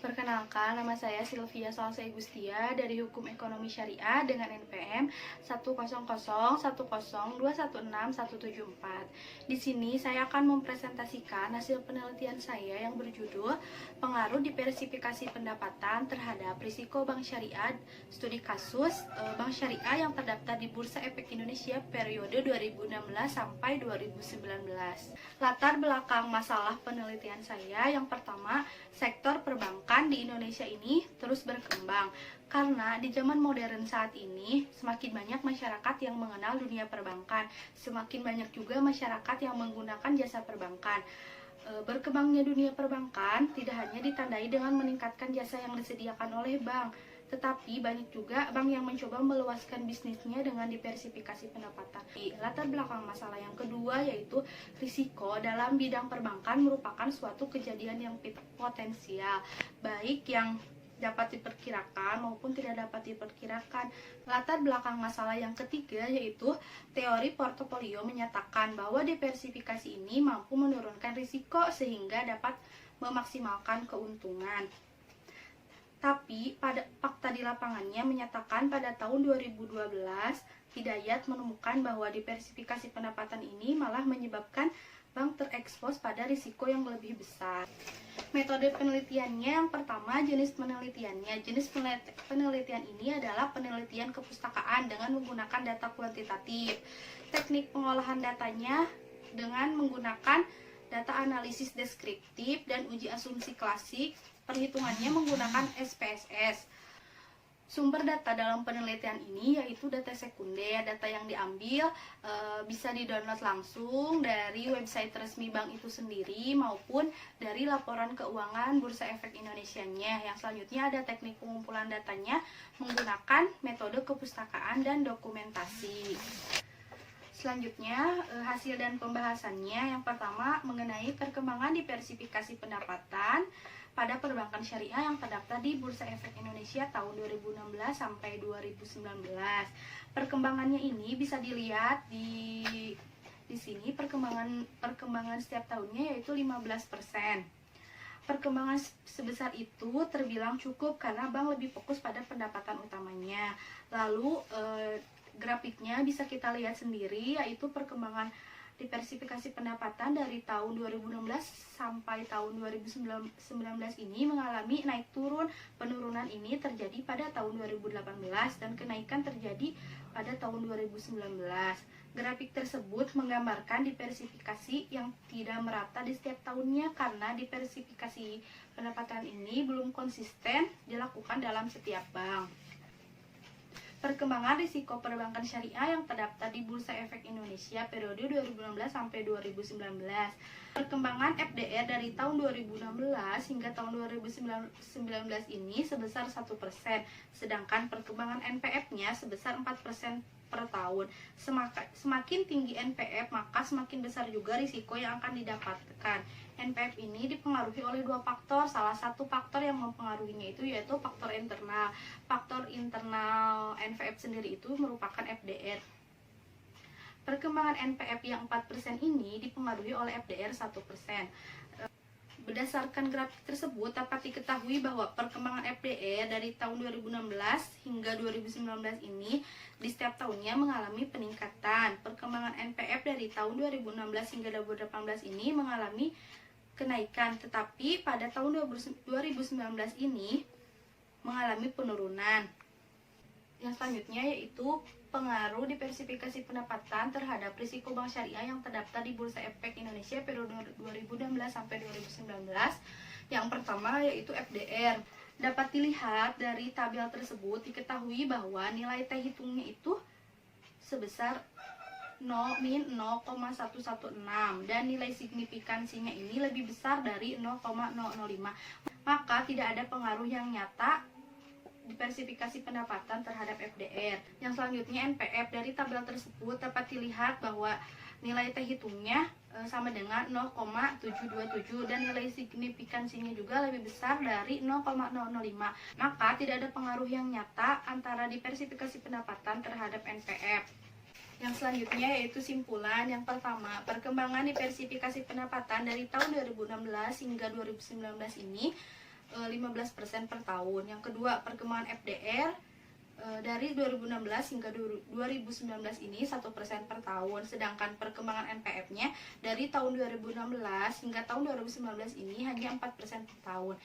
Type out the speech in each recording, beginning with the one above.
Perkenalkan, nama saya Sylvia Salsa Igustia dari Hukum Ekonomi Syariah dengan NPM 1001021616174. Di sini saya akan mempresentasikan hasil penelitian saya yang berjudul Pengaruh Diversifikasi Pendapatan Terhadap Risiko Bank Syariah, studi kasus Bank Syariah yang terdaftar di Bursa Efek Indonesia periode 2016 sampai 2019. Latar belakang masalah penelitian saya, yang pertama, sektor perbankan di Indonesia ini terus berkembang karena di zaman modern saat ini semakin banyak masyarakat yang mengenal dunia perbankan, semakin banyak juga masyarakat yang menggunakan jasa perbankan. Berkembangnya dunia perbankan tidak hanya ditandai dengan meningkatkan jasa yang disediakan oleh bank, tetapi banyak juga bank yang mencoba meluaskan bisnisnya dengan diversifikasi pendapatan. Latar belakang masalah yang kedua yaitu risiko dalam bidang perbankan merupakan suatu kejadian yang potensial, baik yang dapat diperkirakan maupun tidak dapat diperkirakan. Latar belakang masalah yang ketiga yaitu teori portofolio menyatakan bahwa diversifikasi ini mampu menurunkan risiko sehingga dapat memaksimalkan keuntungan. Tapi pada fakta di lapangannya menyatakan pada tahun 2012 Hidayat menemukan bahwa diversifikasi pendapatan ini malah menyebabkan bank terekspos pada risiko yang lebih besar. Metode penelitiannya, yang pertama, jenis penelitiannya. Jenis penelitian ini adalah penelitian kepustakaan dengan menggunakan data kuantitatif. Teknik pengolahan datanya dengan menggunakan data analisis deskriptif dan uji asumsi klasik. Perhitungannya menggunakan SPSS. Sumber data dalam penelitian ini yaitu data sekunder. Data yang diambil bisa didownload langsung dari website resmi bank itu sendiri maupun dari laporan keuangan Bursa Efek Indonesianya. Yang selanjutnya ada teknik pengumpulan datanya menggunakan metode kepustakaan dan dokumentasi. Selanjutnya, hasil dan pembahasannya. Yang pertama, mengenai perkembangan diversifikasi pendapatan pada perbankan syariah yang terdaftar di Bursa Efek Indonesia tahun 2016 sampai 2019. Perkembangannya ini bisa dilihat di sini perkembangan setiap tahunnya yaitu 15%. Perkembangan sebesar itu terbilang cukup karena bank lebih fokus pada pendapatan utamanya. Lalu grafiknya bisa kita lihat sendiri, yaitu perkembangan diversifikasi pendapatan dari tahun 2016 sampai tahun 2019 ini mengalami naik turun. Penurunan ini terjadi pada tahun 2018 dan kenaikan terjadi pada tahun 2019. Grafik tersebut menggambarkan diversifikasi yang tidak merata di setiap tahunnya karena diversifikasi pendapatan ini belum konsisten dilakukan dalam setiap bank. Perkembangan risiko perbankan syariah yang terdaftar di Bursa Efek Indonesia periode 2016 sampai 2019. Perkembangan FDR dari tahun 2016 hingga tahun 2019 ini sebesar 1%, sedangkan perkembangan NPF-nya sebesar 4% per tahun. Semakin tinggi NPF, maka semakin besar juga risiko yang akan didapatkan. NPF ini dipengaruhi oleh dua faktor. Salah satu faktor yang mempengaruhinya itu yaitu faktor internal. Faktor internal NPF sendiri itu merupakan FDR. Perkembangan NPF yang 4% ini dipengaruhi oleh FDR 1%. Berdasarkan grafik tersebut dapat diketahui bahwa perkembangan FDR dari tahun 2016 hingga 2019 ini di setiap tahunnya mengalami peningkatan. Perkembangan NPF dari tahun 2016 hingga 2018 ini mengalami kenaikan, tetapi pada tahun 2019 ini mengalami penurunan. Yang selanjutnya yaitu pengaruh diversifikasi pendapatan terhadap risiko bank syariah yang terdaftar di Bursa Efek Indonesia periode 2016 sampai 2019. Yang pertama yaitu FDR. Dapat dilihat dari tabel tersebut diketahui bahwa nilai T hitungnya itu sebesar min 0,116 dan nilai signifikansinya ini lebih besar dari 0,005. Maka tidak ada pengaruh yang nyata diversifikasi pendapatan terhadap FDR. Yang selanjutnya NPF. Dari tabel tersebut dapat dilihat bahwa nilai T hitungnya sama dengan 0,727 dan nilai signifikansinya juga lebih besar dari 0,005. Maka tidak ada pengaruh yang nyata antara diversifikasi pendapatan terhadap NPF. Yang selanjutnya yaitu simpulan. Yang pertama, perkembangan diversifikasi pendapatan dari tahun 2016 hingga 2019 ini 15% per tahun. Yang kedua, perkembangan FDR dari 2016 hingga 2019 ini 1% per tahun, sedangkan perkembangan NPF-nya dari tahun 2016 hingga tahun 2019 ini hanya 4% per tahun.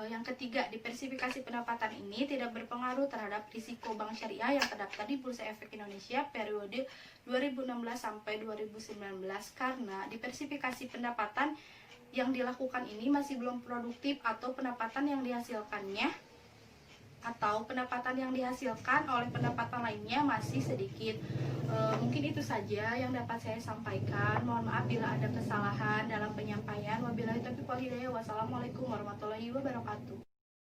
Yang ketiga, diversifikasi pendapatan ini tidak berpengaruh terhadap risiko bank syariah yang terdaftar di Bursa Efek Indonesia periode 2016 sampai 2019 karena diversifikasi pendapatan yang dilakukan ini masih belum produktif atau pendapatan yang dihasilkan oleh pendapatan lainnya masih sedikit. Mungkin itu saja yang dapat saya sampaikan. Mohon maaf bila ada kesalahan dalam penyampaian. Wabillahi taufiq wal hidayah. Wassalamualaikum warahmatullahi wabarakatuh.